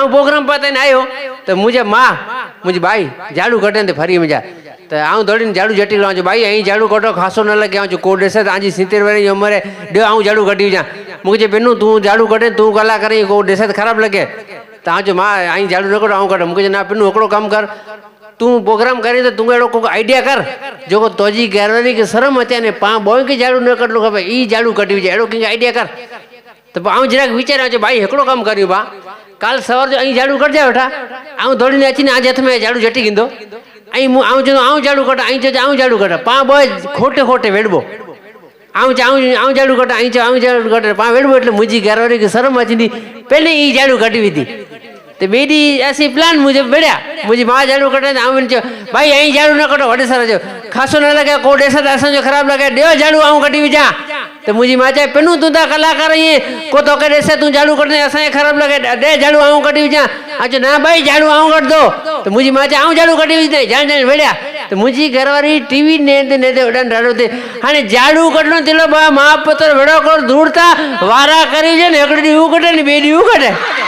आऊं प्रोग्राम पताईने आयो तो मुझे माँ मुझी बाई झाड़ू कटे ते फरी मजा तो आऊं दौड़ीने झाड़ू झटी लाऊं भाई अहीं झाड़ू कटो खासो न लगे आऊं कोड से आजी 70 वर्ष उम्र है आऊं झाड़ू कटी जा मुझे बेनू तू झाड़ू कटे तू कला करी कोड से खराब लगे तो आजो माँ अहीं झाड़ू न कटो आऊं कटो मुझे ना बेनू हिकिड़ो कम कर तू प्रोग्राम करी तो तू एड़ो को आइडिया कर जो तोजी गैलरी के शर्म अचे ने पा बोय के झाड़ू न कटलो खपे ई झाड़ू कटी जाए एड़ो कंहिं आइडिया कर तो आऊं जरा विचार भाई हिकिड़ो कम करियो बा काल सवार जो अहीं झाड़ू कटजा वेठा आऊं दौड़ीने अचीने आज हथ में झाड़ू झटी गिंदो आऊं चवंदो आऊं झाड़ू कटा अहीं चवंदो आऊं झाड़ू कटा पा बोय खोटे खोटे वेड़बो आऊं आऊं झाड़ू कटा अहीं चवंदो आऊं झाड़ू कटा पा वेड़बो એટલે मुंहिंजी घरवारी खे शर्म अचींदी पहले ई झाड़ू कटी विधी तो बेदी ऐसी प्लान मुझे बढ़िया मुझी माँ झाड़ू कटे आऊं भाई अहीं झाड़ू न कटो वॾे सर जो खासो न लगे को ॾेसत असांजो ख़राब लगे ॾियो झाड़ू आऊं कटी विझां तो मुझी माँ चाहे पेनू तू ता कलाकार ये को तो करे से तू झाड़ू कटने असांखे ख़राब लगे दे झाड़ू आऊं कटी विझां अच्छा ना भाई झाड़ू आऊं कट दो तो मुझी माँ चाहे आऊं झाड़ू कटी विझे जान जान बढ़िया तो मुझी घरवारी टीवी नेते नेते उड़न ॾाढो थे हाणे झाड़ू कटणो थिलो बा माँ पुत्र वेड़ो कर दूर था वारा करी जे ने हिकिड़ी ॾींहुं कटे ने ॿिए ॾींहुं कटे